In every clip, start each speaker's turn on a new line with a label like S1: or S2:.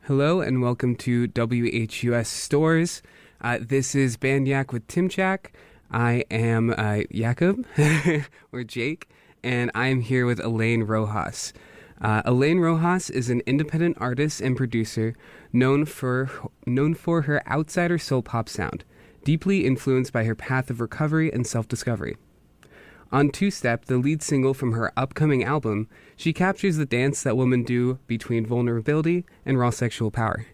S1: Hello and welcome to WHUS Stores. This is Bandyak with Timchak. I am Jakob, or Jake, and I am here with Elaine Rojas. Elaine Rojas is an independent artist and producer known for her outsider soul pop sound, deeply influenced by her path of recovery and self-discovery. On Two Step, the lead single from her upcoming album, she captures the dance that women do between vulnerability and raw sexual power.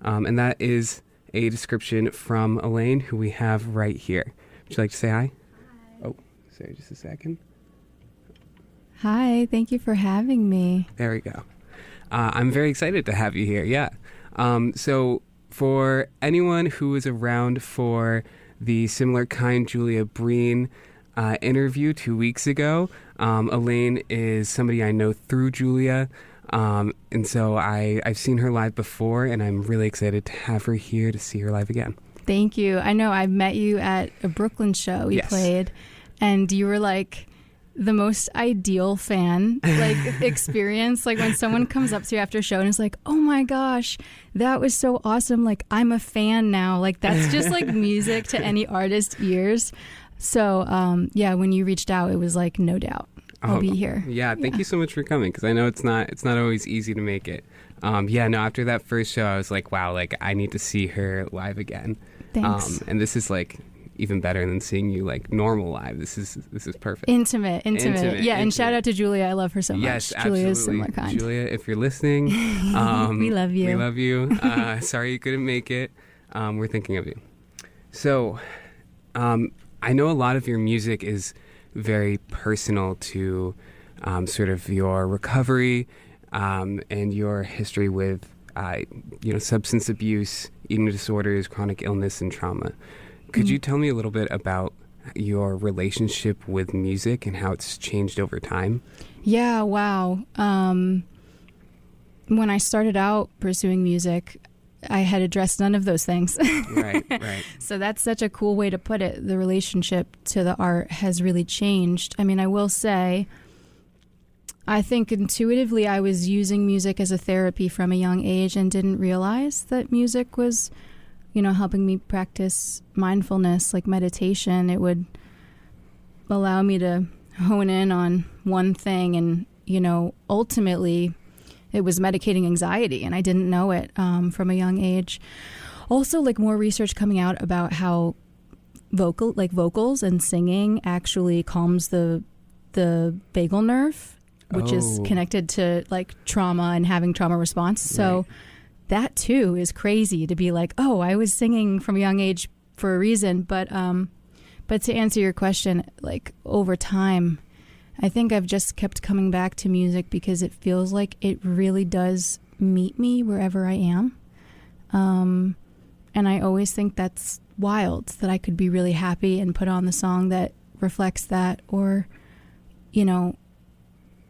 S1: And that is a description from Elaine, who we have right here. Would you like to say hi? Hi. Oh, sorry, just a second.
S2: Hi, thank you for having me.
S1: There we go. I'm very excited to have you here, yeah. So for anyone who was around for the Similar Kind Julia Breen interview 2 weeks ago, Elaine is somebody I know through Julia, and so I've seen her live before, and I'm really excited to have her here to see her live again.
S2: Thank you. I know I met you at a Brooklyn show you played, and you were like the most ideal fan experience. Like when someone comes up to you after a show and is like, oh my gosh, that was so awesome, like I'm a fan now. Like that's just like music to any artist's ears. So when you reached out, it was like, no doubt I'll be here.
S1: Yeah, thank you so much for coming, because I know it's not always easy to make it. After that first show, I was like, wow, like I need to see her live again.
S2: Thanks.
S1: And this is like even better than seeing you like normal live. This is perfect.
S2: Intimate. Yeah,
S1: intimate.
S2: And shout out to Julia. I love her so much.
S1: Yes,
S2: Julia is Similar Kind.
S1: Julia, if you're listening,
S2: we love you.
S1: We love you. Sorry you couldn't make it. We're thinking of you. So, I know a lot of your music is very personal to sort of your recovery and your history with substance abuse, eating disorders, chronic illness, and trauma. Could you tell me a little bit about your relationship with music and how it's changed over time?
S2: Yeah, wow. When I started out pursuing music, I had addressed none of those things.
S1: Right.
S2: So that's such a cool way to put it. The relationship to the art has really changed. I mean, I will say, I think intuitively I was using music as a therapy from a young age and didn't realize that music was, helping me practice mindfulness, like meditation. It would allow me to hone in on one thing and, ultimately it was medicating anxiety, and I didn't know it from a young age. Also, like more research coming out about how vocals and singing actually calms the vagal nerve, which is connected to like trauma and having trauma response. So that too is crazy to be like, oh, I was singing from a young age for a reason. But to answer your question, like over time, I think I've just kept coming back to music because it feels like it really does meet me wherever I am. And I always think that's wild, that I could be really happy and put on the song that reflects that, or,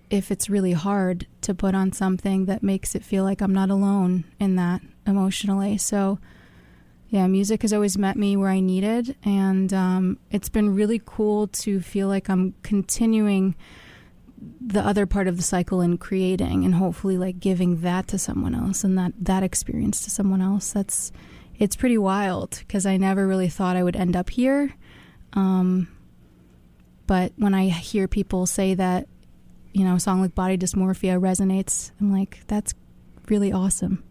S2: if it's really hard, to put on something that makes it feel like I'm not alone in that emotionally. So yeah, music has always met me where I needed, and it's been really cool to feel like I'm continuing the other part of the cycle and creating, and hopefully like giving that to someone else, and that experience to someone else. It's pretty wild, because I never really thought I would end up here. But when I hear people say that, a song like Body Dysmorphia resonates, I'm like, that's really awesome.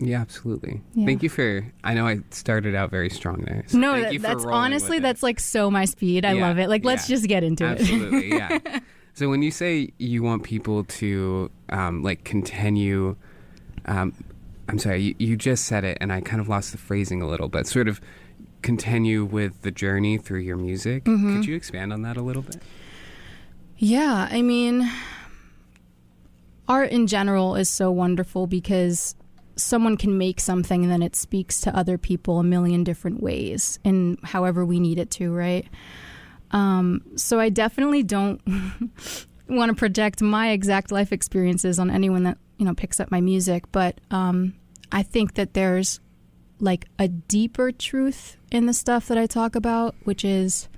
S1: Yeah, absolutely.
S2: Yeah.
S1: Thank you I know I started out very strong there. So
S2: no, that's honestly, that's like so my speed. I love it. Like, let's just get into it.
S1: Absolutely, yeah. So when you say you want people to continue, I'm sorry, you just said it and I kind of lost the phrasing a little, but sort of continue with the journey through your music. Mm-hmm. Could you expand on that a little bit?
S2: Yeah, I mean, art in general is so wonderful because someone can make something and then it speaks to other people a million different ways in however we need it to, right? So I definitely don't want to project my exact life experiences on anyone that, picks up my music. But I think that there's like a deeper truth in the stuff that I talk about, which is,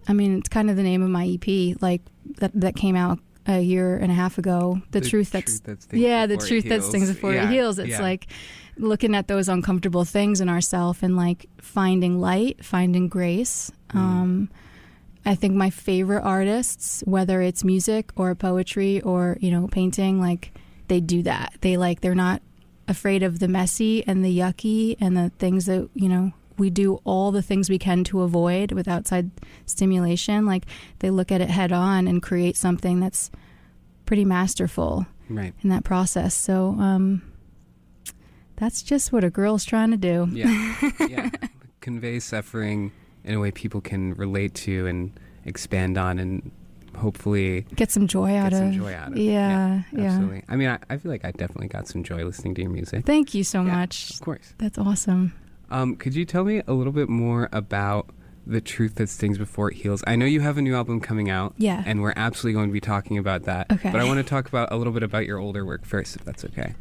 S2: it's kind of the name of my EP, like that came out a year and a half ago. The truth that stings before it heals. It's like looking at those uncomfortable things in ourselves and like finding light, finding grace. I think my favorite artists, whether it's music or poetry or, you know, painting, like they do that. They're not afraid of the messy and the yucky and the things that, you know, we do all the things we can to avoid with outside stimulation. Like they look at it head on and create something that's pretty masterful in that process. So that's just what a girl's trying to do.
S1: Yeah. Convey suffering in a way people can relate to and expand on and hopefully
S2: get some joy out of. Yeah,
S1: absolutely. I mean, I feel like I definitely got some joy listening to your music.
S2: Thank you so much.
S1: Of course.
S2: That's awesome.
S1: Could you tell me a little bit more about The Truth That Stings Before It Heals? I know you have a new album coming out.
S2: Yeah.
S1: And we're absolutely going to be talking about that.
S2: Okay.
S1: But I want to talk about a little bit about your older work first, if that's okay.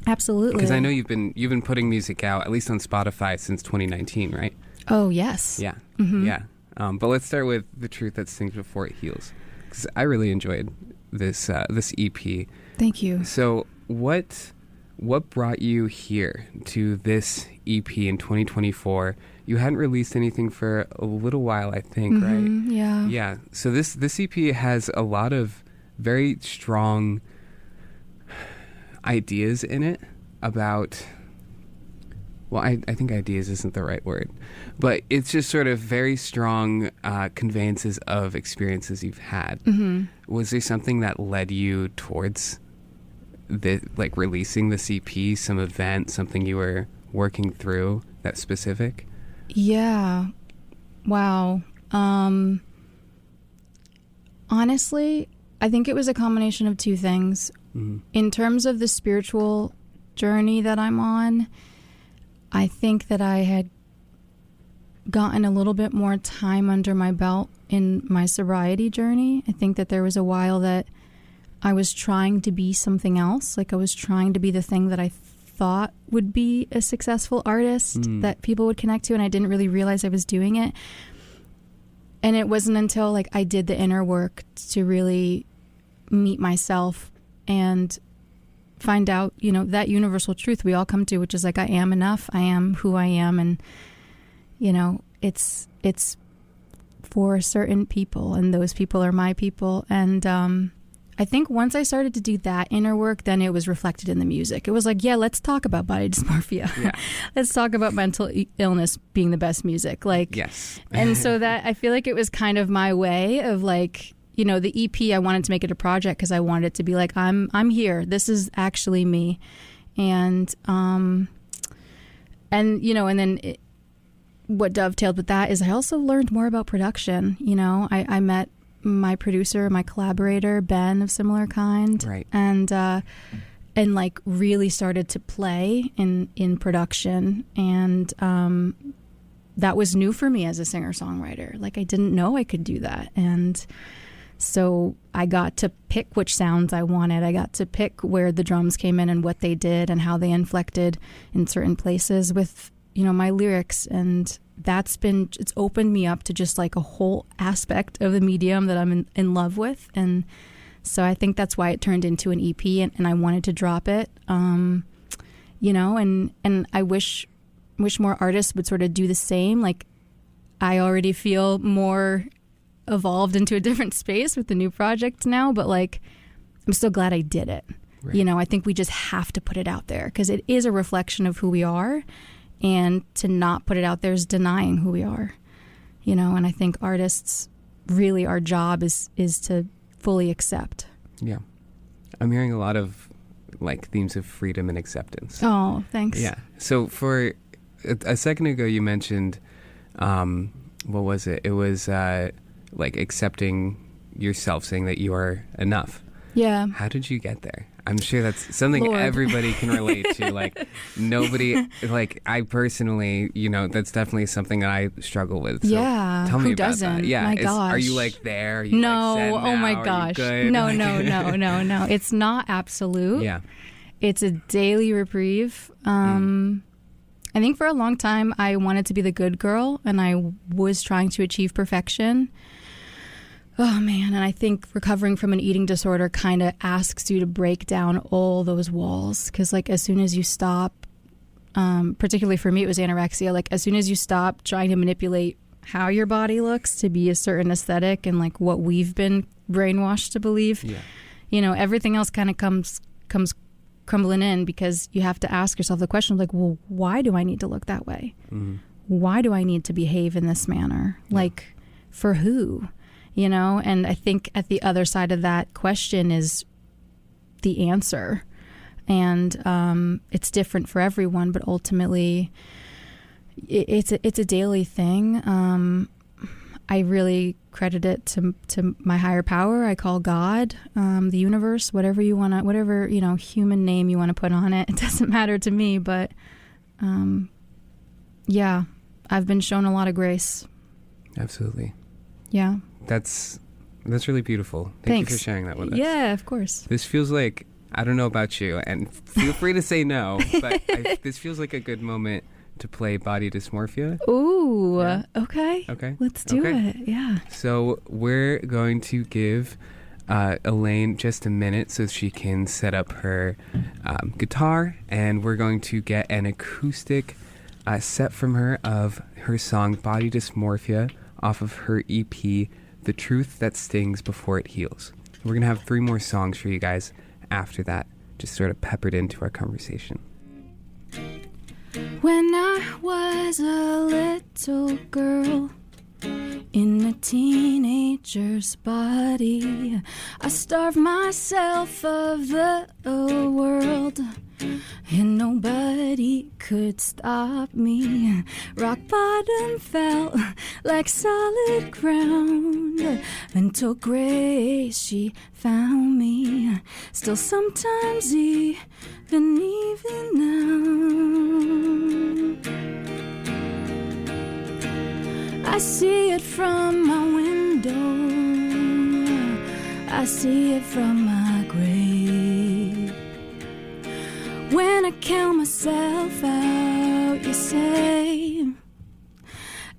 S2: Absolutely.
S1: Because I know you've been putting music out, at least on Spotify, since 2019, right?
S2: Oh, yes.
S1: Yeah. Mm-hmm. Yeah. But let's start with The Truth That Stings Before It Heals, because I really enjoyed this EP.
S2: Thank you.
S1: So what brought you here to this EP in 2024? You hadn't released anything for a little while, I think, right?
S2: Yeah.
S1: Yeah. So this EP has a lot of very strong ideas in it about, well, I think ideas isn't the right word, but it's just sort of very strong conveyances of experiences you've had. Mm-hmm. Was there something that led you towards releasing this EP, some event, something you were working through that's specific?
S2: Yeah. Wow. Honestly, I think it was a combination of two things. Mm-hmm. In terms of the spiritual journey that I'm on, I think that I had gotten a little bit more time under my belt in my sobriety journey. I think that there was a while that I was trying to be something else. Like I was trying to be the thing that I thought would be a successful artist that people would connect to, and I didn't really realize I was doing it. And it wasn't until like I did the inner work to really meet myself and find out, you know, that universal truth we all come to, which is like, I am enough. I am who I am. And, you know, it's for certain people, and those people are my people. And I think once I started to do that inner work, then it was reflected in the music. It was like, yeah, let's talk about body dysmorphia. Yeah. Let's talk about mental illness being the best music. Like,
S1: yes.
S2: And so that, I feel like it was kind of my way of like, you know, the EP, I wanted to make it a project because I wanted it to be like, I'm here. This is actually me. And you know, and then what dovetailed with that is I also learned more about production. You know, I met my producer, my collaborator, Ben of Similar Kind.
S1: Right.
S2: And like really started to play in production. And that was new for me as a singer-songwriter. Like I didn't know I could do that. And so I got to pick which sounds I wanted. I got to pick where the drums came in and what they did and how they inflected in certain places with, you know, my lyrics. And it's opened me up to just like a whole aspect of the medium that I'm in love with. And so I think that's why it turned into an EP, and I wanted to drop it. You know, and I wish more artists would sort of do the same. Like I already feel more evolved into a different space with the new project now, but like I'm still glad I did it. Right. You know, I think we just have to put it out there because it is a reflection of who we are, and to not put it out there is denying who we are. You know, and I think artists really, our job is to fully accept. Yeah.
S1: I'm hearing a lot of like themes of freedom and acceptance.
S2: Oh, thanks.
S1: Yeah. So for a second ago you mentioned what was it? It was like accepting yourself, saying that you are enough.
S2: Yeah.
S1: How did you get there? I'm sure that's something everybody can relate to. Like nobody, like I personally, you know, that's definitely something that I struggle with. So
S2: yeah.
S1: Tell me
S2: Who
S1: about
S2: doesn't?
S1: that. Yeah.
S2: My gosh.
S1: Are you like there? Are you
S2: no.
S1: Like
S2: Oh my
S1: now?
S2: gosh.
S1: No.
S2: No. It's not absolute.
S1: Yeah.
S2: It's a daily reprieve. I think for a long time I wanted to be the good girl, and I was trying to achieve perfection. Oh man, and I think recovering from an eating disorder kind of asks you to break down all those walls, because like as soon as you stop, particularly for me it was anorexia, like as soon as you stop trying to manipulate how your body looks to be a certain aesthetic and like what we've been brainwashed to believe, you know, everything else kind of comes crumbling in, because you have to ask yourself the question like, well, why do I need to look that way? Why do I need to behave in this manner? Like, for who? You know, and I think at the other side of that question is the answer. And it's different for everyone, but ultimately it's a daily thing. I really credit it to my higher power. I call God, the universe, whatever, you know, human name you want to put on it. It doesn't matter to me, but yeah, I've been shown a lot of grace.
S1: Absolutely.
S2: Yeah.
S1: That's really beautiful. Thank you for sharing that with us.
S2: Yeah, of course.
S1: This feels like, I don't know about you, and feel free to say no, but this feels like a good moment to play Body Dysmorphia.
S2: Ooh,
S1: yeah.
S2: Okay. Let's do it. Yeah.
S1: So we're going to give Elaine just a minute so she can set up her guitar, and we're going to get an acoustic set from her of her song Body Dysmorphia off of her EP, The Truth That Stings Before It Heals. We're going to have 3 more songs for you guys after that, just sort of peppered into our conversation.
S2: When I was a little girl in a teenager's body, I starved myself of the world, and nobody could stop me. Rock bottom felt like solid ground until grace, she found me. Still sometimes even now, I see it from my window, I see it from my grave. When I count myself out, you say,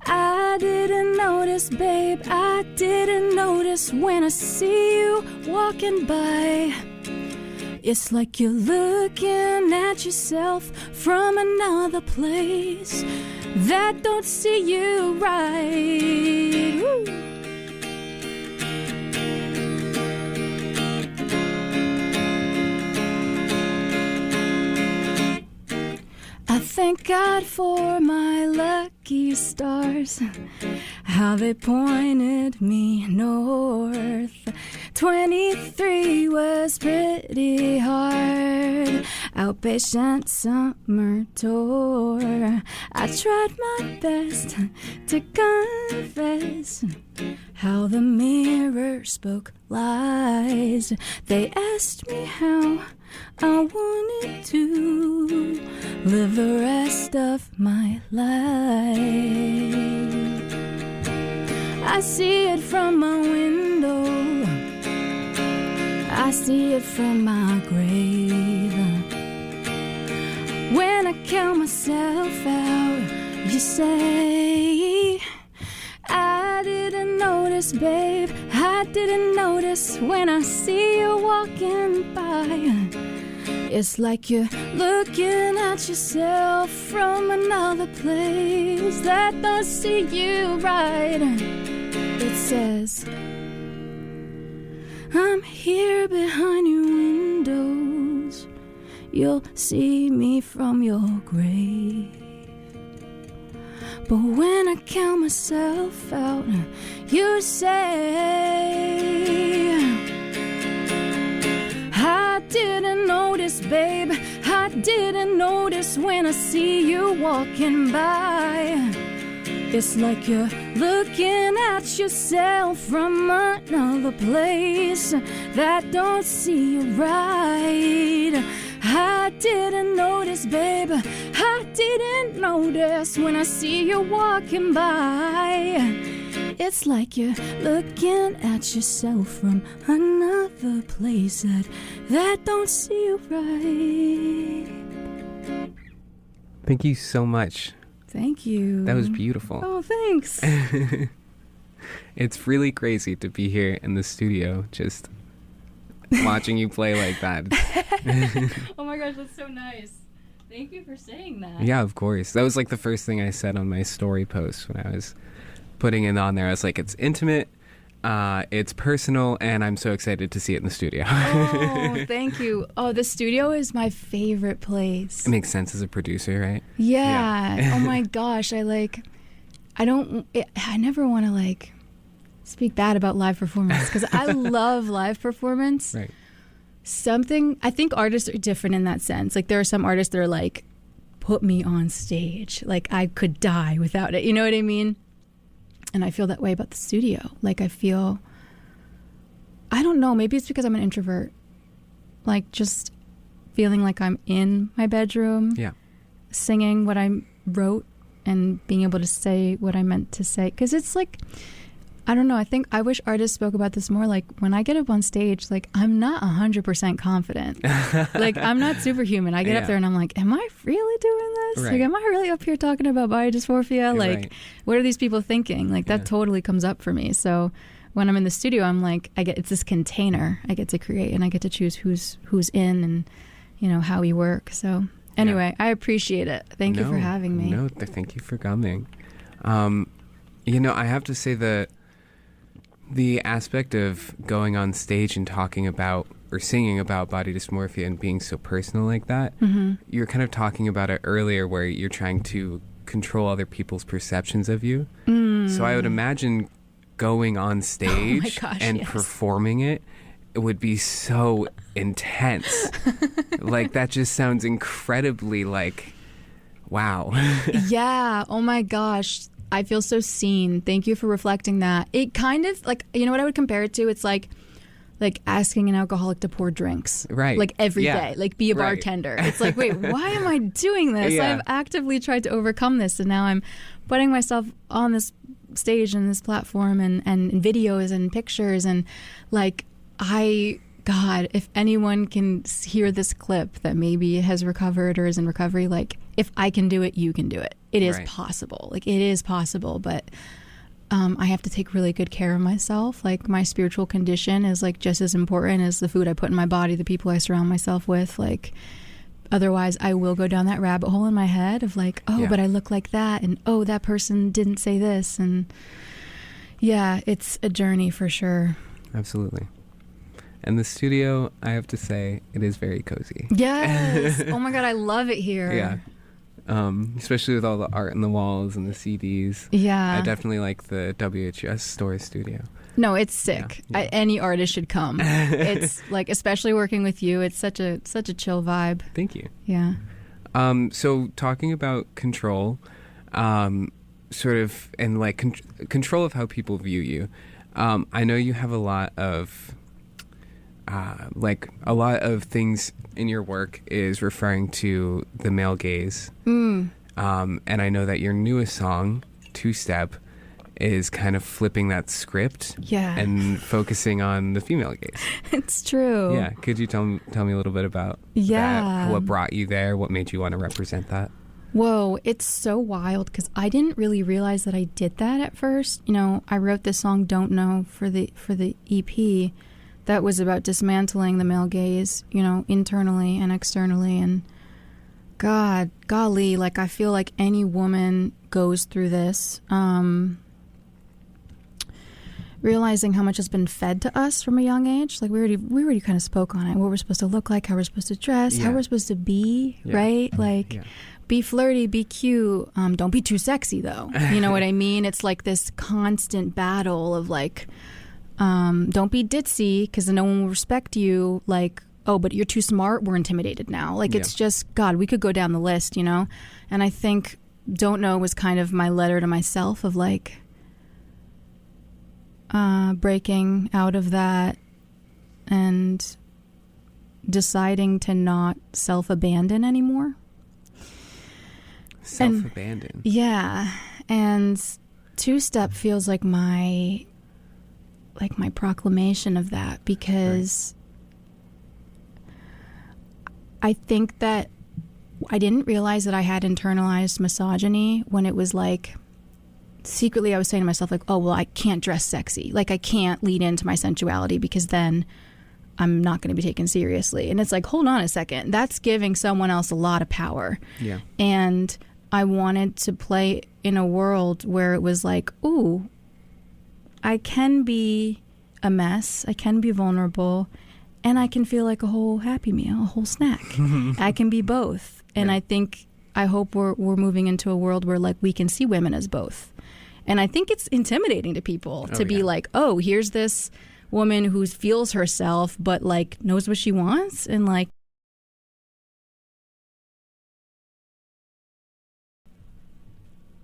S2: I didn't notice, babe, I didn't notice. When I see you walking by, it's like you're looking at yourself from another place that don't see you right. Woo. I thank God for my lucky stars, how they pointed me north. 23 was pretty hard, outpatient summer tour. I tried my best to confess how the mirror spoke lies. They asked me how I wanted to live the rest of my life. I see it from my window, I see it from my grave. When I count myself out, you say, I didn't notice, babe, I didn't notice. When I see you walking by, it's like you're looking at yourself from another place that don't see you right. It says, I'm here behind your windows, you'll see me from your grave. But when I count myself out, you say, I didn't notice, babe, I didn't notice. When I see you walking by, it's like you're looking at yourself from another place that don't see you right. I didn't notice, babe, I didn't notice. When I see you walking by, it's like you're looking at yourself from another place that don't see you right.
S1: Thank you so much.
S2: Thank you.
S1: That was beautiful.
S2: Oh, thanks.
S1: It's really crazy to be here in the studio just watching you play like that.
S2: Oh my gosh, that's so nice. Thank you for saying that.
S1: Yeah, of course. That was like the first thing I said on my story post when I was putting it on there. I was like, it's intimate, it's personal, and I'm so excited to see it in the studio.
S2: Oh, thank you. Oh, the studio is my favorite place.
S1: It makes sense as a producer, right?
S2: Yeah. Oh my gosh, I never want to like speak bad about live performance because I love live performance.
S1: Right.
S2: I think artists are different in that sense. Like there are some artists that are like, put me on stage. Like I could die without it. You know what I mean? And I feel that way about the studio. Like I don't know, maybe it's because I'm an introvert. Like just feeling like I'm in my bedroom.
S1: Yeah.
S2: Singing what I wrote and being able to say what I meant to say. Because it's like, I don't know, I wish artists spoke about this more. Like when I get up on stage, like I'm not 100% confident. Like I'm not superhuman. I get up there and I'm like, am I really doing this?
S1: Right.
S2: Like am I really up here talking about body dysmorphia? Like what are these people thinking? Like that totally comes up for me. So when I'm in the studio, I'm like, it's this container I get to create and I get to choose who's in and, you know, how we work. So anyway, I appreciate it. Thank you for having me.
S1: No, thank you for coming. You know, I have to say that the aspect of going on stage and talking about or singing about body dysmorphia and being so personal like that, you were kind of talking about it earlier where you're trying to control other people's perceptions of you. So I would imagine going on stage performing it would be so intense. Like that just sounds incredibly like, wow.
S2: Yeah. Oh my gosh. I feel so seen. Thank you for reflecting that. It kind of like, you know what I would compare it to? It's like asking an alcoholic to pour drinks.
S1: Right.
S2: Like every day. Like be a bartender. It's like, wait, why am I doing this?
S1: Yeah.
S2: I've actively tried to overcome this and now I'm putting myself on this stage and this platform and videos and pictures and like God, if anyone can hear this clip that maybe has recovered or is in recovery, like if I can do it, you can do it. It is possible. Like it is possible, but I have to take really good care of myself. Like my spiritual condition is like just as important as the food I put in my body, the people I surround myself with. Like otherwise I will go down that rabbit hole in my head of like, but I look like that. And that person didn't say this. And yeah, it's a journey for sure.
S1: Absolutely. And the studio, I have to say, it is very cozy.
S2: Yes. Oh my God, I love it here.
S1: Yeah. Especially with all the art on the walls and the CDs.
S2: Yeah.
S1: I definitely like the WHUS Story studio.
S2: No, it's sick. Yeah. Any artist should come. It's like, especially working with you, it's such a chill vibe.
S1: Thank you.
S2: Yeah.
S1: So talking about control, sort of, and like control of how people view you. I know you have a lot of things in your work is referring to the male gaze. And I know that your newest song, Two Step, is kind of flipping that script and focusing on the female gaze.
S2: It's true.
S1: Yeah. Could you tell me a little bit about that? What brought you there? What made you want to represent that?
S2: Whoa, it's so wild because I didn't really realize that I did that at first. You know, I wrote this song Don't Know for the EP that was about dismantling the male gaze, you know, internally and externally. And golly, like I feel like any woman goes through this, realizing how much has been fed to us from a young age. Like we already kind of spoke on it, what we're supposed to look like, how we're supposed to dress, how we're supposed to be, right? Like be flirty, be cute. Don't be too sexy though. You know what I mean? It's like this constant battle of like, don't be ditzy because no one will respect you. Like, oh, but you're too smart. We're intimidated now. Like, it's just, God, we could go down the list, you know? And I think Don't Know was kind of my letter to myself of like breaking out of that and deciding to not self-abandon anymore.
S1: Self-abandon.
S2: Yeah. And Two Step feels like my proclamation of that because I think that I didn't realize that I had internalized misogyny when it was like secretly I was saying to myself, like, oh, well, I can't dress sexy. Like, I can't lean into my sensuality because then I'm not going to be taken seriously. And it's like, hold on a second. That's giving someone else a lot of power.
S1: Yeah.
S2: And I wanted to play in a world where it was like, ooh, I can be a mess. I can be vulnerable. And I can feel like a whole Happy Meal, a whole snack. I can be both. And I hope we're moving into a world where like we can see women as both. And I think it's intimidating to people to be like, oh, here's this woman who feels herself but like knows what she wants, and like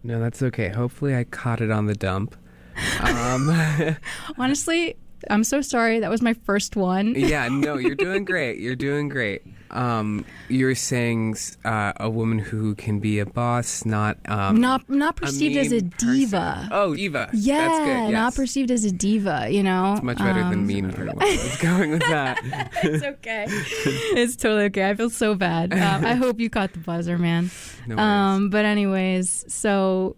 S1: No, that's okay. Hopefully I caught it on the dump.
S2: Honestly, I'm so sorry. That was my first one.
S1: Yeah, no, you're doing great. You're doing great. You're saying a woman who can be a boss, not
S2: perceived as a diva.
S1: Person. Oh, diva.
S2: Yeah,
S1: that's good. Yes.
S2: Not perceived as a diva. You know,
S1: it's much better than mean. I was going with that.
S2: It's okay. It's totally okay. I feel so bad. I hope you caught the buzzer, man.
S1: No worries.
S2: But anyways, so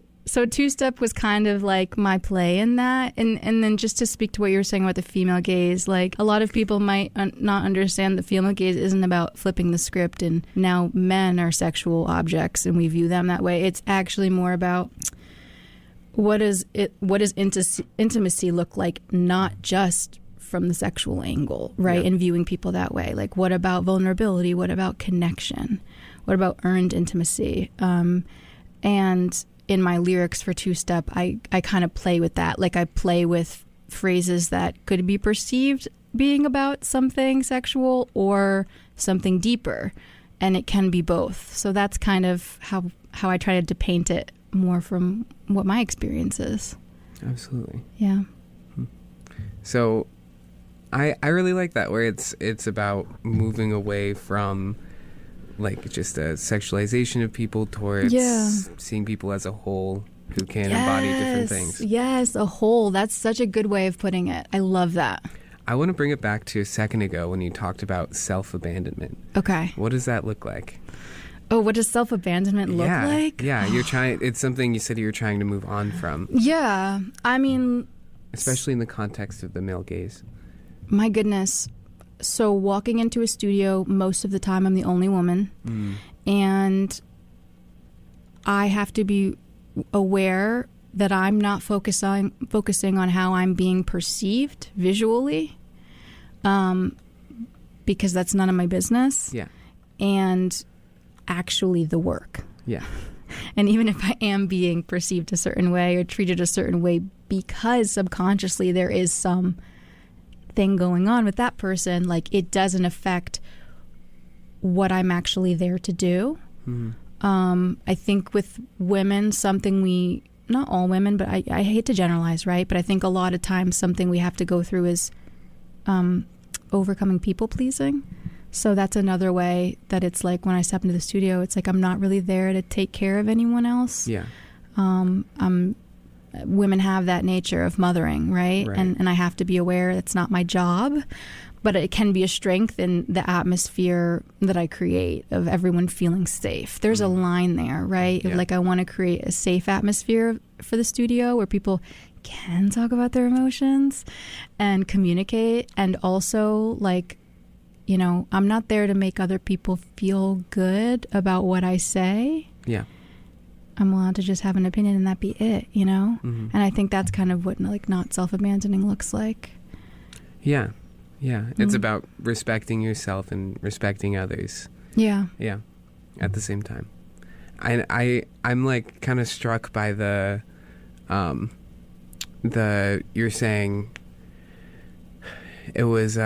S2: two-step was kind of like my play in that. And then just to speak to what you were saying about the female gaze, like a lot of people might not understand the female gaze isn't about flipping the script and now men are sexual objects and we view them that way. It's actually more about what does intimacy look like, not just from the sexual angle, right?
S1: Yeah.
S2: And viewing people that way. Like, what about vulnerability? What about connection? What about earned intimacy? And in my lyrics for two-step, I kind of play with that. Like, I play with phrases that could be perceived being about something sexual or something deeper, and it can be both. So that's kind of how I try to paint it more from what my experience is.
S1: Absolutely.
S2: Yeah.
S1: So I really like that, where it's about moving away from like just a sexualization of people towards seeing people as a whole who can embody different things.
S2: Yes, a whole. That's such a good way of putting it. I love that.
S1: I want to bring it back to a second ago when you talked about self-abandonment.
S2: Okay.
S1: What does that look like?
S2: Oh, what does self-abandonment look like?
S1: Yeah, it's something you said you were trying to move on from.
S2: Yeah, I mean...
S1: Especially in the context of the male gaze.
S2: My goodness. So walking into a studio, most of the time I'm the only woman. And I have to be aware that I'm not focusing on how I'm being perceived visually, because that's none of my business.
S1: Yeah.
S2: And actually the work.
S1: Yeah.
S2: And even if I am being perceived a certain way or treated a certain way because subconsciously there is some thing going on with that person, like, it doesn't affect what I'm actually there to do. I think with women, something not all women, but I hate to generalize, right? But I think a lot of times something we have to go through is overcoming people pleasing. So that's another way that it's like when I step into the studio, it's like I'm not really there to take care of anyone else.
S1: Yeah.
S2: Women have that nature of mothering, right? And I have to be aware that's not my job, but it can be a strength in the atmosphere that I create of everyone feeling safe. There's a line there, right?
S1: Yeah.
S2: Like, I want to create a safe atmosphere for the studio where people can talk about their emotions and communicate. And also, like, you know, I'm not there to make other people feel good about what I say.
S1: Yeah.
S2: I'm allowed to just have an opinion and that be it, you know? And I think that's kind of what, like, not self-abandoning looks like.
S1: Yeah. Yeah. It's about respecting yourself and respecting others.
S2: Yeah.
S1: Yeah. At the same time. I'm like kind of struck by the you're saying it was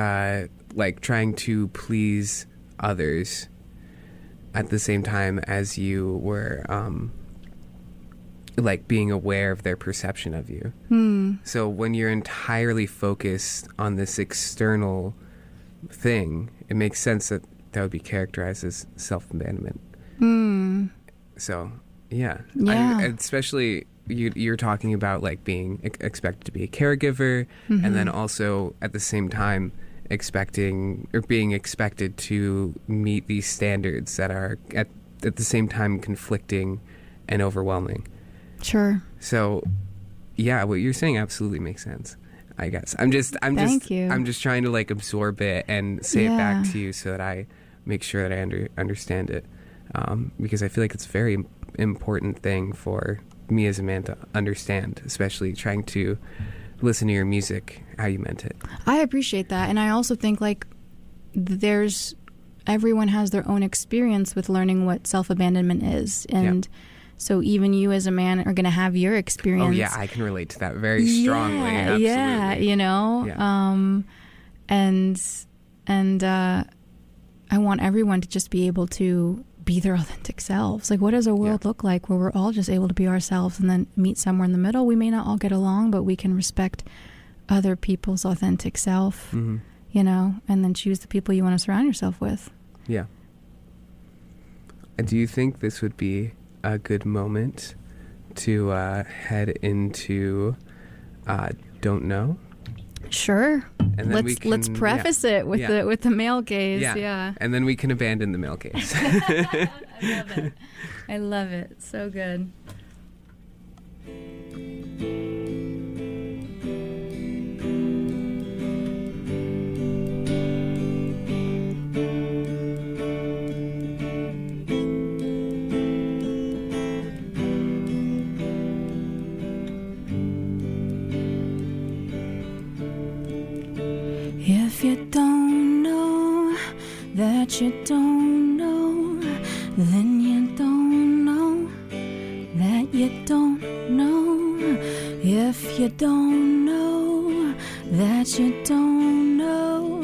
S1: like trying to please others at the same time as you were like being aware of their perception of you. So when you're entirely focused on this external thing, it makes sense that would be characterized as self-abandonment. So yeah. Especially you're talking about like being expected to be a caregiver, and then also at the same time being expected to meet these standards that are at the same time conflicting and overwhelming.
S2: Sure.
S1: So yeah, what you're saying absolutely makes sense. I guess I'm just trying to like absorb it and say it back to you so that I make sure that I understand it, because I feel like it's a very important thing for me as a man to understand, especially trying to listen to your music, how you meant it.
S2: I appreciate that, and I also think like everyone has their own experience with learning what self-abandonment is, and so even you as a man are going to have your experience.
S1: Oh yeah, I can relate to that very strongly. Absolutely.
S2: Yeah, you know, and I want everyone to just be able to be their authentic selves. Like, what does a world look like where we're all just able to be ourselves and then meet somewhere in the middle? We may not all get along, but we can respect other people's authentic self, you know, and then choose the people you want to surround yourself with.
S1: Yeah. And do you think this would be a good moment to head into Don't Know?
S2: Sure.
S1: And then
S2: let's preface it with the male gaze. Yeah.
S1: And then we can abandon the male gaze.
S2: I love it. I love it. So good. If you don't know that you don't know, then you don't know that you don't know. If you don't know that you don't know,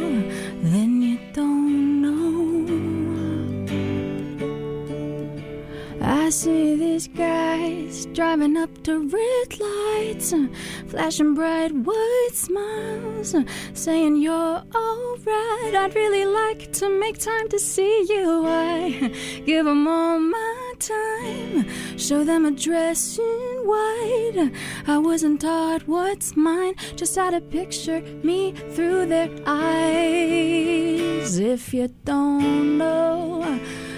S2: then you don't know. I see these guys driving up to red lights, flashing bright white smiles, saying you're alright. I'd really like to make time to see you. I give them all my time, show them a dress in white. I wasn't taught what's mine, just how to picture me through their eyes. If you don't know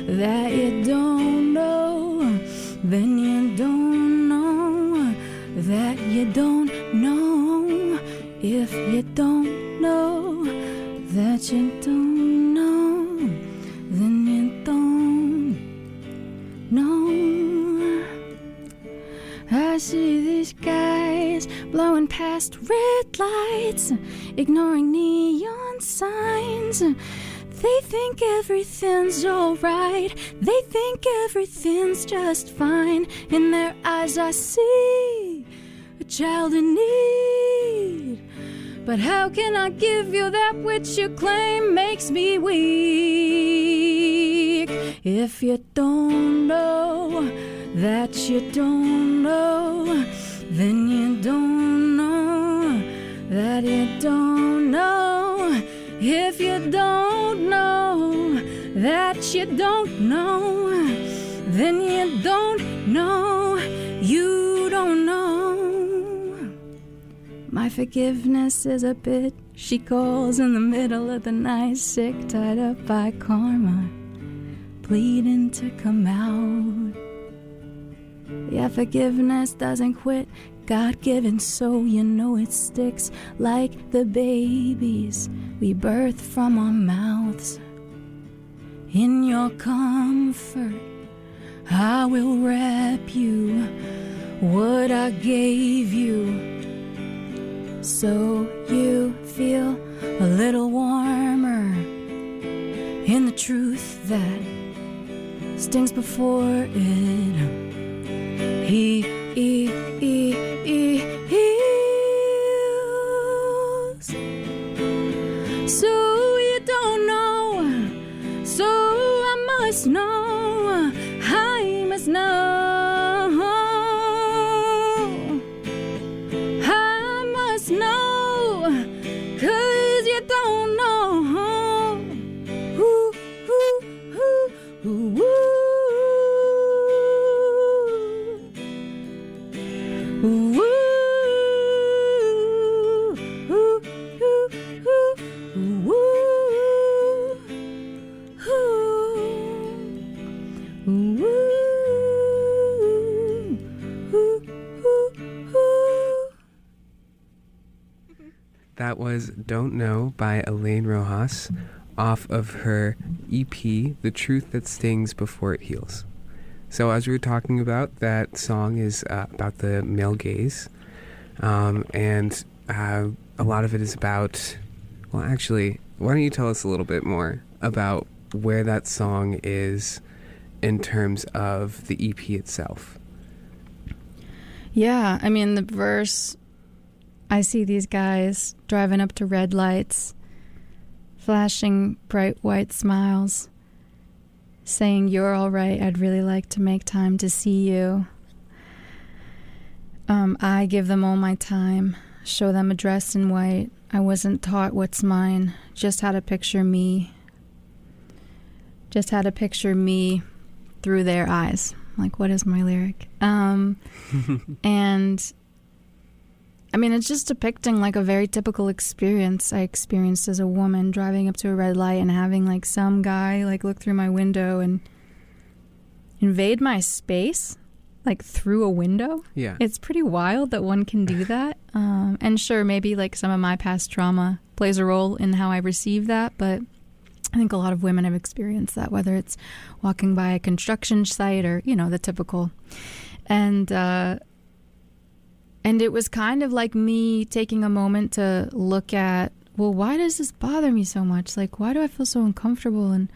S2: that you don't know, then you don't know that you don't know. If you don't know that you don't know, then you don't know. I see these guys blowing past red lights, ignoring neon signs. They think everything's alright, they think everything's just fine. In their eyes I see a child in need. But how can I give you that which you claim makes me weak? If you don't know that you don't know, then you don't know that you don't know. If you don't know that you don't know, then you don't know, you don't know. My forgiveness is a bitch, she calls in the middle of the night, sick, tied up by karma, pleading to come out. Yeah, forgiveness doesn't quit, God-given, so you know it sticks like the babies we birth from our mouths. In your comfort, I will wrap you what I gave you, so you feel a little warmer in the truth that stings before it heals. So you don't know, so I must know, I must know. No, 'cause you don't know. Ooh, ooh, ooh, ooh, ooh, ooh, ooh, ooh, ooh, ooh.
S1: was Don't Know by Elaine Rojas off of her EP, The Truth That Stings Before It Heals. So as we were talking about, that song is about the male gaze. And a lot of it is about, well, actually, why don't you tell us a little bit more about where that song is in terms of the EP itself?
S2: Yeah, I mean, the verse, I see these guys driving up to red lights, flashing bright white smiles, saying, "You're all right, I'd really like to make time to see you." I give them all my time, show them a dress in white. I wasn't taught what's mine, just how to picture me. Just how to picture me through their eyes. Like, what is my lyric? And I mean, it's just depicting like a very typical experience I experienced as a woman, driving up to a red light and having like some guy like look through my window and invade my space, like through a window.
S1: Yeah.
S2: It's pretty wild that one can do that. And sure, maybe like some of my past trauma plays a role in how I receive that, but I think a lot of women have experienced that, whether it's walking by a construction site or, you know, the typical. And it was kind of like me taking a moment to look at, well, why does this bother me so much? Like, why do I feel so uncomfortable? And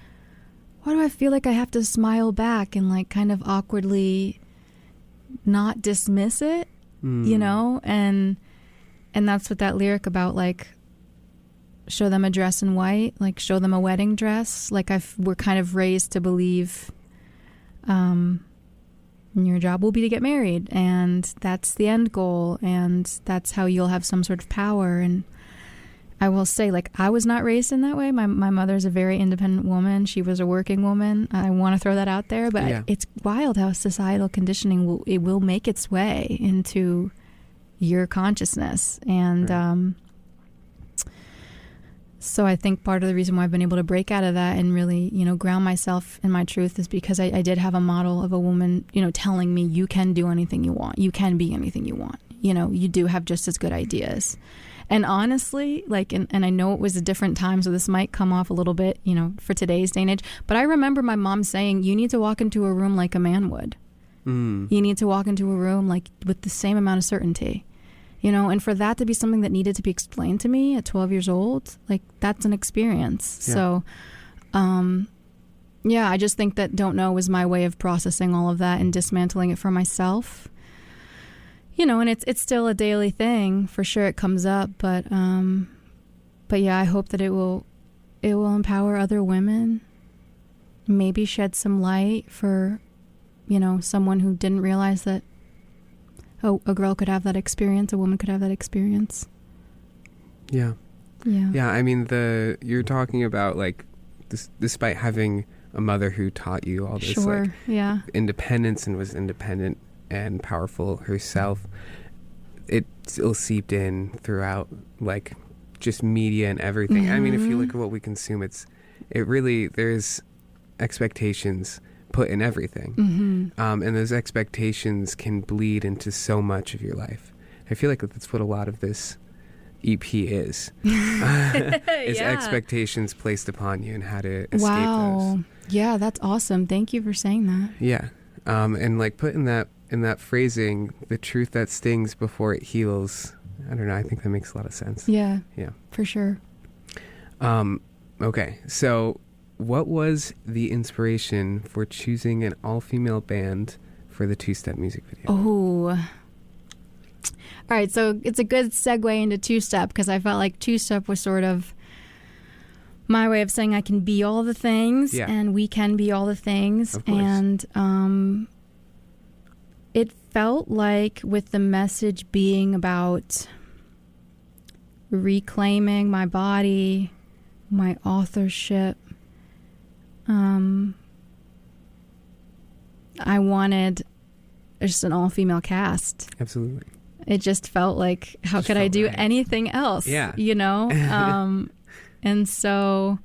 S2: why do I feel like I have to smile back and like kind of awkwardly not dismiss it, you know? And that's what that lyric about, like, show them a dress in white, like show them a wedding dress. Like we're kind of raised to believe your job will be to get married, and that's the end goal, and that's how you'll have some sort of power. And I will say, like, I was not raised in that way. My mother's a very independent woman. She was a working woman. I want to throw that out there, but it's wild how societal conditioning will make its way into your consciousness. And
S1: right.
S2: So I think part of the reason why I've been able to break out of that and really, you know, ground myself in my truth is because I did have a model of a woman, you know, telling me you can do anything you want. You can be anything you want. You know, you do have just as good ideas. And honestly, like, and I know it was a different time, so this might come off a little bit, you know, for today's day and age, but I remember my mom saying, you need to walk into a room like a man would. You need to walk into a room like with the same amount of certainty. You know, and for that to be something that needed to be explained to me at 12 years old, like, that's an experience. Yeah. So, yeah, I just think that Don't Know was my way of processing all of that and dismantling it for myself. You know, and it's still a daily thing. For sure it comes up, but yeah, I hope that it will empower other women, maybe shed some light for, you know, someone who didn't realize that, oh, a girl could have that experience, a woman could have that experience. Yeah.
S1: I mean, you're talking about, like, despite having a mother who taught you all this, like, independence and was independent and powerful herself, it still seeped in throughout, like, just media and everything. I mean, if you look at what we consume, there's expectations put in everything. And those expectations can bleed into so much of your life. I feel like that's what a lot of this EP is. Is expectations placed upon you and how to escape those.
S2: Yeah, that's awesome. Thank you for saying that.
S1: Yeah. And like put in that phrasing, the truth that stings before it heals. I don't know. I think that makes a lot of sense.
S2: Yeah. For sure.
S1: Okay. So what was the inspiration for choosing an all-female band for the two-step music video?
S2: Oh. All right, so it's a good segue into two-step because I felt like two-step was sort of my way of saying I can be all the things and we can be all the things.
S1: Of course.
S2: And it felt like with the message being about reclaiming my body, my authorship, I wanted just an all-female cast.
S1: Absolutely.
S2: It just felt like, how could I do anything else?
S1: Yeah.
S2: You know? And so,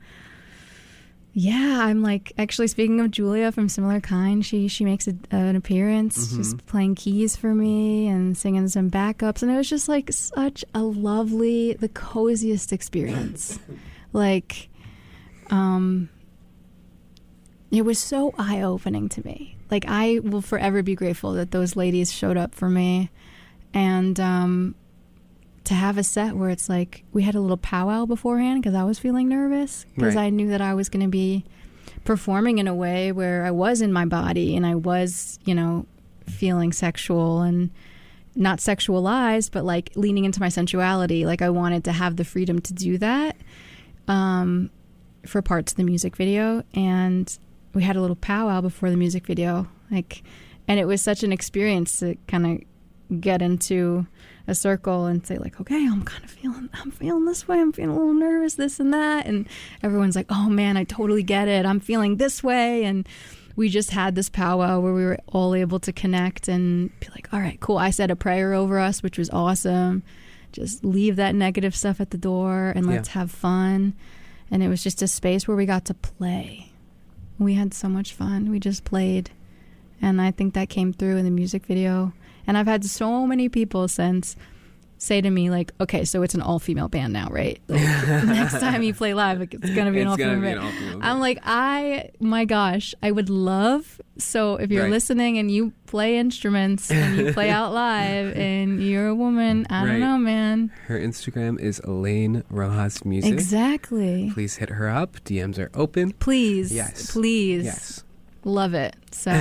S2: Yeah, I'm like, actually, speaking of Julia from Similar Kind, she makes an appearance, just playing keys for me and singing some backups. And it was just like such a lovely, the coziest experience. Like, it was so eye-opening to me. Like, I will forever be grateful that those ladies showed up for me. And to have a set where it's like, we had a little powwow beforehand because I was feeling nervous because I knew that I was going to be performing in a way where I was in my body and I was, you know, feeling sexual and not sexualized, but like leaning into my sensuality. Like, I wanted to have the freedom to do that for parts of the music video. And we had a little powwow before the music video, like, and it was such an experience to kind of get into a circle and say like, okay, I'm feeling this way. I'm feeling a little nervous, this and that. And everyone's like, oh man, I totally get it. I'm feeling this way. And we just had this powwow where we were all able to connect and be like, all right, cool. I said a prayer over us, which was awesome. Just leave that negative stuff at the door and let's have fun. And it was just a space where we got to play. We had so much fun. We just played. And I think that came through in the music video. And I've had so many people since say to me, like, okay, so it's an all-female band now, right? Like, next time you play live, like, it's going to be an all-female band. I'm like, my gosh, I would love, so if you're listening and you play instruments and you play out live and you're a woman, I don't know, man.
S1: Her Instagram is Elaine Rojas Music.
S2: Exactly.
S1: Please hit her up. DMs are open.
S2: Please.
S1: Yes.
S2: Please.
S1: Yes.
S2: Love it. So...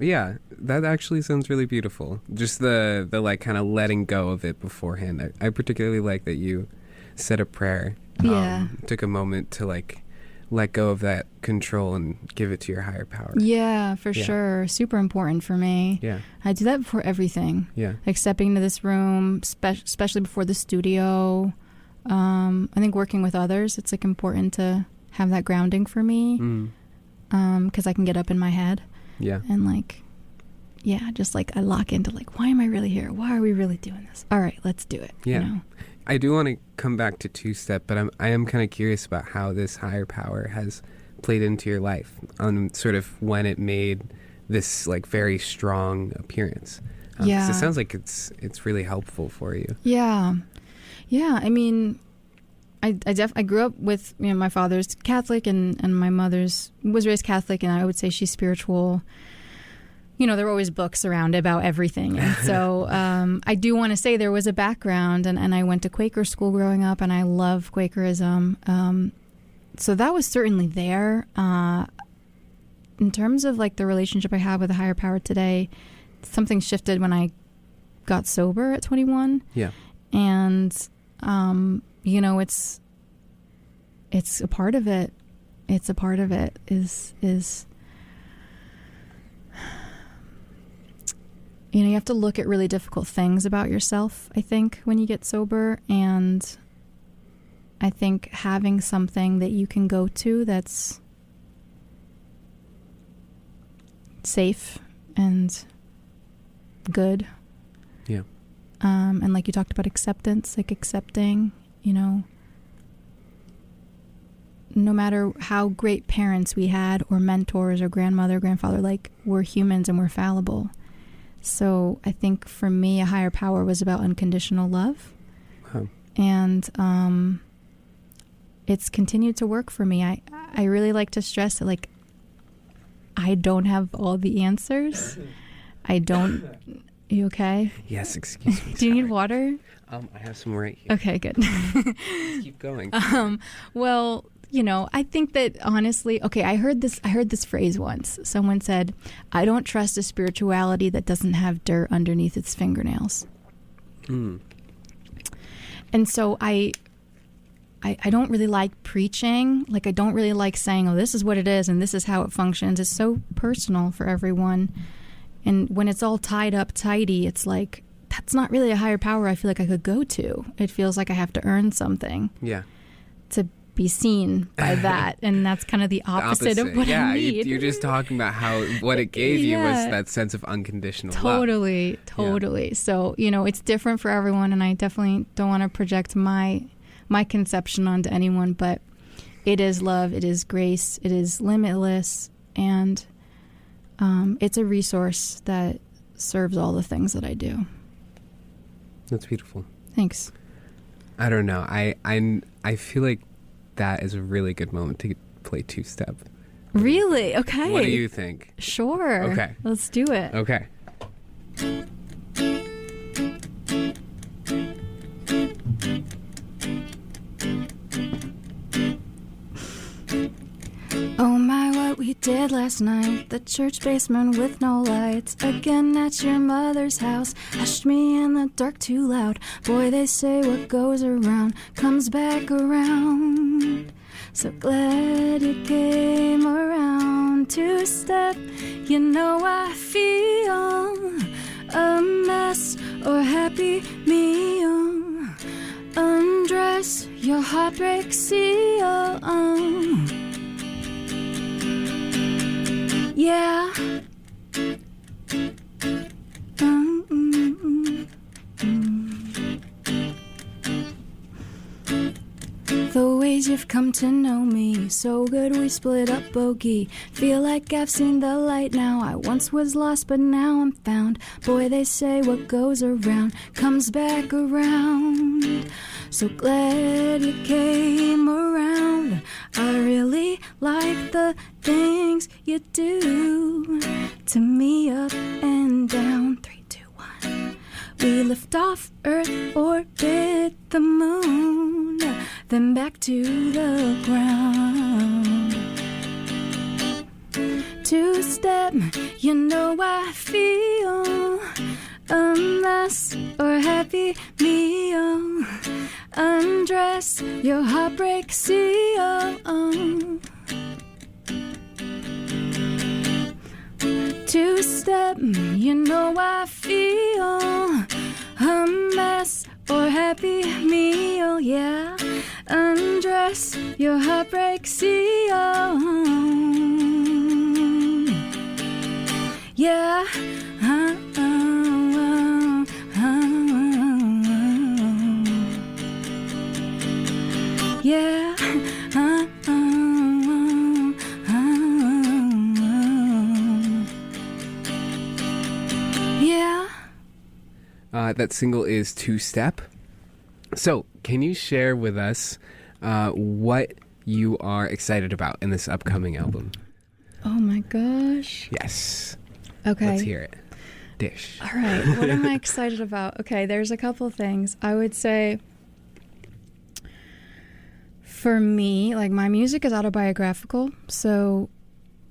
S1: yeah, that actually sounds really beautiful. Just the like kind of letting go of it beforehand. I particularly like that you said a prayer. Took a moment to like let go of that control and give it to your higher power.
S2: Yeah, for sure. Super important for me.
S1: Yeah.
S2: I do that before everything. Yeah. Like stepping into this room, especially before the studio. I think working with others, it's like important to have that grounding for me. 'Cause I can get up in my head. Yeah. And like, just like I lock into like, why am I really here? Why are we really doing this? All right, let's do it.
S1: Yeah.
S2: You know?
S1: I do want to come back to two-step, but I am kind of curious about how this higher power has played into your life, on sort of when it made this like very strong appearance. 'Cause it sounds like it's really helpful for you.
S2: Yeah. Yeah. I mean, I grew up with, you know, my father's Catholic and my mother's was raised Catholic, and I would say she's spiritual. You know, there were always books around about everything. And so I do want to say there was a background, and I went to Quaker school growing up, and I love Quakerism. So that was certainly there. In terms of like the relationship I have with a higher power today, something shifted when I got sober at 21. Yeah. And, you know, it's a part of it. It's a part of it is, you know, you have to look at really difficult things about yourself, I think, when you get sober. And I think having something that you can go to that's safe and good. Yeah. And like you talked about acceptance, like accepting, you know, no matter how great parents we had or mentors or grandmother, grandfather, like we're humans and we're fallible. So I think for me, a higher power was about unconditional love. Wow. And it's continued to work for me. I really like to stress that, like, I don't have all the answers. I don't... You okay?
S1: Yes, excuse me.
S2: Do you need water?
S1: I have some right here.
S2: Okay, good.
S1: Let's keep going.
S2: Well, you know, I think that honestly, okay, I heard this phrase once. Someone said, I don't trust a spirituality that doesn't have dirt underneath its fingernails. And so I don't really like preaching. Like, I don't really like saying, oh, this is what it is and this is how it functions. It's so personal for everyone. And when it's all tied up tidy, it's like, that's not really a higher power I feel like I could go to. It feels like I have to earn something. Yeah. To be seen by that. And that's kind of the opposite of what I need.
S1: You're just talking about how what it gave you was that sense of unconditional love.
S2: Totally. Yeah. So, you know, it's different for everyone, and I definitely don't want to project my conception onto anyone, but it is love, it is grace, it is limitless, and it's a resource that serves all the things that I do.
S1: That's beautiful.
S2: Thanks.
S1: I don't know. I feel like that is a really good moment to play two-step.
S2: Really? Okay.
S1: What do you think?
S2: Sure.
S1: Okay.
S2: Let's do it.
S1: Okay.
S2: Oh my, what we did last night. The church basement with no lights. Again at your mother's house. Hushed me in the dark too loud. Boy, they say what goes around comes back around. So glad you came around. Two-step, you know I feel a mess or happy meal. Undress your heartbreak seal. Yeah. The ways you've come to know me, so good we split up bogey. Feel like I've seen the light now. I once was lost, but now I'm found. Boy, they say what goes around comes back around. So glad you came around. I really like the things you do to me, up and down. 3, 2, 1. We lift off Earth, orbit the moon, then back to the ground. Two-step, you know I feel a mess or happy meal. Undress your heartbreak seal. Two-step, you know I feel a mess or happy meal. Yeah, undress your heartbreak seal. Yeah. Yeah. Yeah.
S1: That single is Two-Step. So, can you share with us what you are excited about in this upcoming album?
S2: Oh my gosh.
S1: Yes.
S2: Okay.
S1: Let's hear it. Dish.
S2: All right. What am I excited about? Okay, there's a couple things. I would say for me, like, my music is autobiographical, so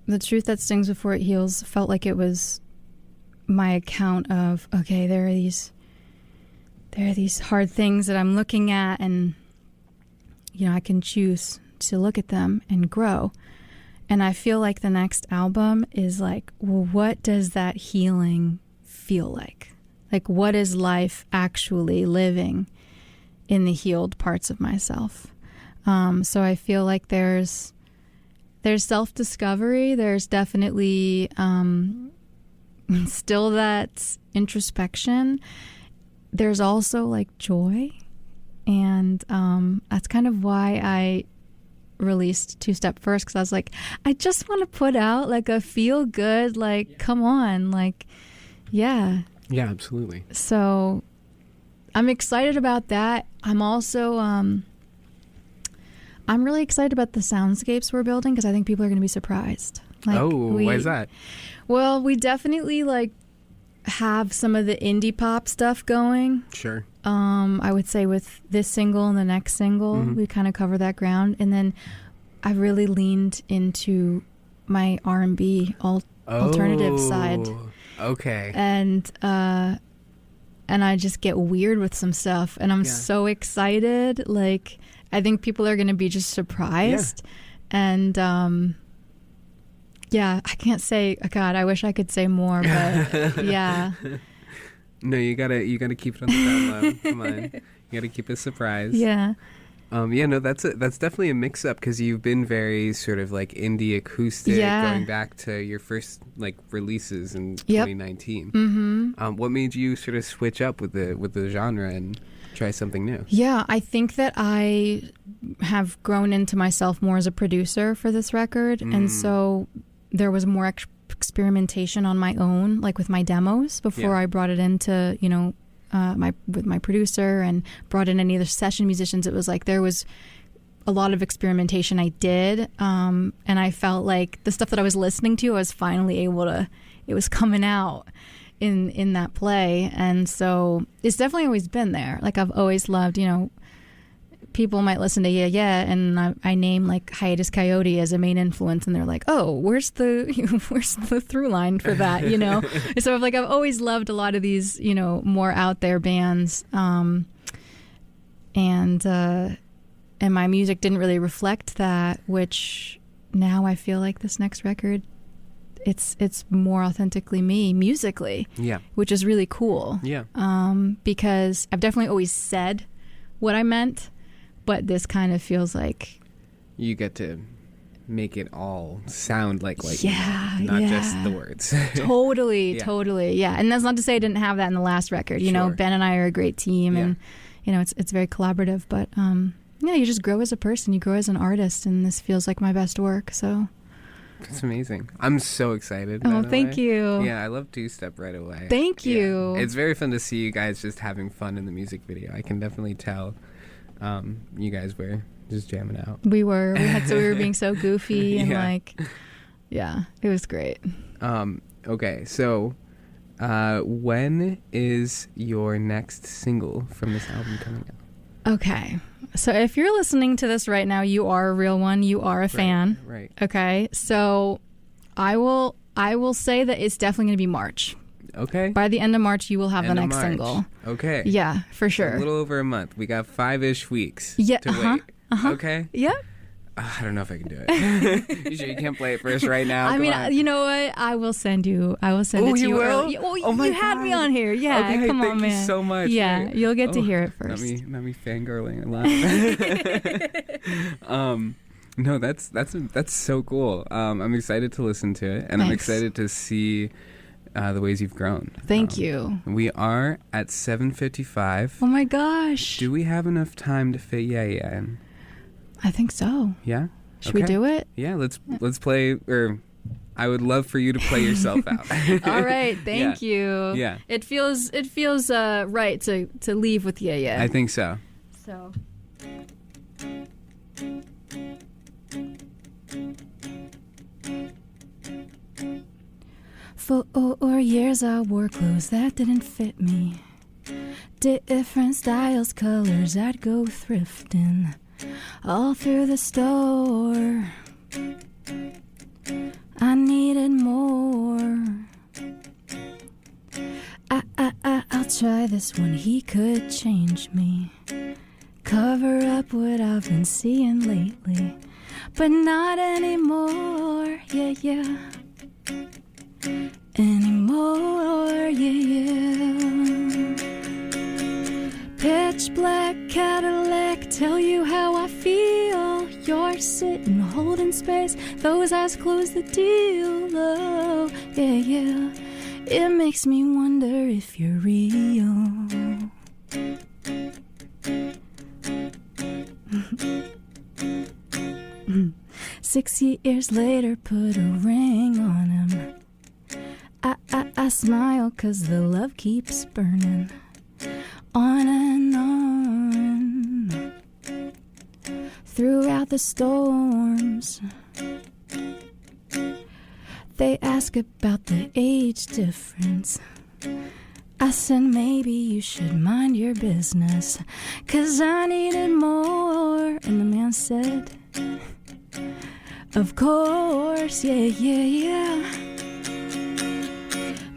S2: The Truth That Stings Before It Heals felt like it was my account of, okay, there are these hard things that I'm looking at, and I can choose to look at them and grow. And I feel like the next album is like, well, what does that healing feel like? Like, what is life actually living in the healed parts of myself? So I feel like there's self-discovery. There's definitely still that introspection. There's also like joy. And that's kind of why I released Two-Step first, because I was like, I just want to put out like a feel good, like, come on, like, yeah.
S1: Yeah, absolutely.
S2: So I'm excited about that. I'm also I'm really excited about the soundscapes we're building, because I think people are going to be surprised. Like,
S1: why is that?
S2: Well, we definitely like have some of the indie pop stuff going.
S1: Sure.
S2: I would say with this single and the next single, we kind of cover that ground. And then I really leaned into my R&B alternative side.
S1: Okay.
S2: And I just get weird with some stuff, and I'm so excited. Like, I think people are going to be just surprised. Yeah. And I can't say, God, I wish I could say more, but yeah.
S1: No, you gotta keep it on the down low. Come on, you gotta keep it a surprise.
S2: Yeah.
S1: That's definitely a mix up, because you've been very sort of like indie acoustic, going back to your first like releases in 2019. Mm-hmm. What made you sort of switch up with the genre? And try something new.
S2: Yeah, I think that I have grown into myself more as a producer for this record. And so there was more experimentation on my own, like with my demos before I brought it into, with my producer and brought in any other session musicians. It was like there was a lot of experimentation I did. And I felt like the stuff that I was listening to, I was finally able to, it was coming out in that play. And so it's definitely always been there. Like I've always loved, people might listen to and I name like Hiatus Coyote as a main influence, and they're like, oh, where's the through line for that, So I've always loved a lot of these, more out there bands, and my music didn't really reflect that, which now I feel like this next record, it's more authentically me musically, which is really cool, because I've definitely always said what I meant, but this kind of feels like
S1: you get to make it all sound like not just the words.
S2: Totally. And that's not to say I didn't have that in the last record. Ben and I are a great team, and it's very collaborative. But you just grow as a person, you grow as an artist, and this feels like my best work. So
S1: it's amazing. I'm so excited.
S2: Oh, thank you.
S1: Yeah, I love Two Step right away.
S2: Thank you.
S1: It's very fun to see you guys just having fun in the music video. I can definitely tell. You guys were just jamming out.
S2: We were being so goofy and it was great.
S1: Okay, so when is your next single from this album coming out?
S2: Okay, so if you're listening to this right now, you are a real one. You are a fan.
S1: Right.
S2: Okay, so I will say that it's definitely going to be March.
S1: Okay.
S2: By the end of March, you will have the next single.
S1: Okay.
S2: Yeah, for sure.
S1: A little over a month. We got 5-ish weeks to wait. Okay?
S2: Yeah.
S1: I don't know if I can do it. You sure you can't play it for us right now?
S2: I mean, you know what? I will send it to you.
S1: You will?
S2: Early. Oh,
S1: my
S2: you had me on here. Yeah,
S1: okay,
S2: come on, man.
S1: Thank you so much.
S2: Yeah, you'll get to hear it first.
S1: Not me fangirling a lot. No, that's so cool. I'm excited to listen to it, and
S2: Thanks.
S1: I'm excited to see the ways you've grown.
S2: Thank you.
S1: We are at 7:55.
S2: Oh my gosh.
S1: Do we have enough time to fit in?
S2: I think so.
S1: Yeah?
S2: Should we do it?
S1: Yeah, let's play, or I would love for you to play yourself out.
S2: All right, thank you.
S1: Yeah.
S2: It feels right to leave with yeah.
S1: I think so.
S2: So For years I wore clothes that didn't fit me. Different styles, colors, I'd go thrifting all through the store. I needed more. I'll try this one, he could change me. Cover up what I've been seeing lately, but not anymore, yeah. Anymore, yeah. Pitch black Cadillac, tell you how I feel. You're sitting, holding space, those eyes close the deal. Oh, yeah. It makes me wonder if you're real. 6 years later, put a ring on him. I smile 'cause the love keeps burning on and on throughout the storms. They ask about the age difference. I said maybe you should mind your business, 'cause I needed more. And the man said, of course, yeah.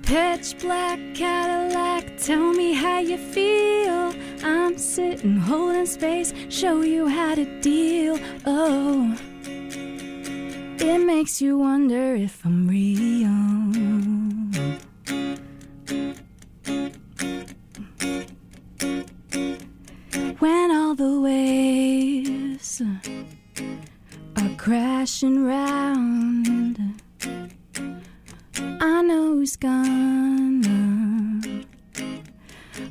S2: Pitch black Cadillac, tell me how you feel. I'm sitting, holding space, show you how to deal. Oh, it makes you wonder if I'm real. When all the waves are crashing round, I know who's gonna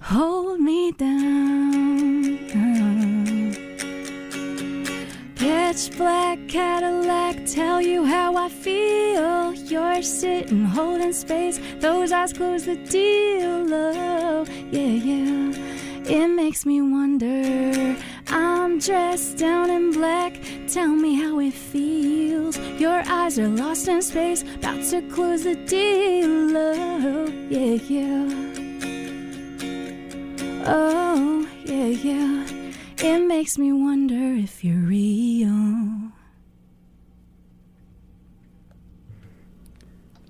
S2: hold me down. Pitch black Cadillac, tell you how I feel. You're sitting, holding space, those eyes close the deal. Oh, yeah. It makes me wonder. I'm dressed down in black, tell me how it feels. Your eyes are lost in space, about to close the deal. Oh, yeah. Oh, yeah. It makes me wonder if you're real.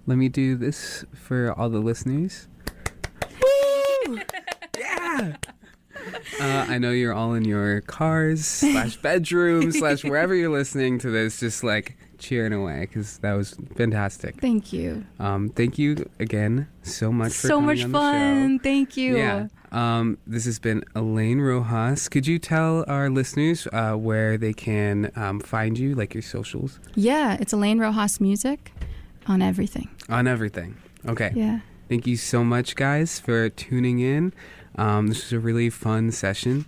S1: Let me do this for all the listeners. Woo! Yeah! I know you're all in your cars / bedrooms / wherever you're listening to this, just like cheering away, because that was fantastic.
S2: Thank you.
S1: Thank you again so much for
S2: so
S1: coming
S2: much
S1: on
S2: fun.
S1: the show.
S2: Thank you.
S1: Yeah. This has been Elaine Rojas. Could you tell our listeners where they can find you, like your socials?
S2: Yeah, it's Elaine Rojas Music on everything.
S1: On everything. Okay.
S2: Yeah.
S1: Thank you so much, guys, for tuning in. This was a really fun session.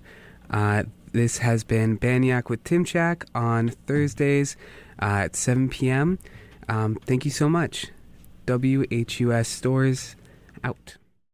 S1: This has been Banyak with Timchak on Thursdays at 7 p.m. Thank you so much. WHUS Stores out.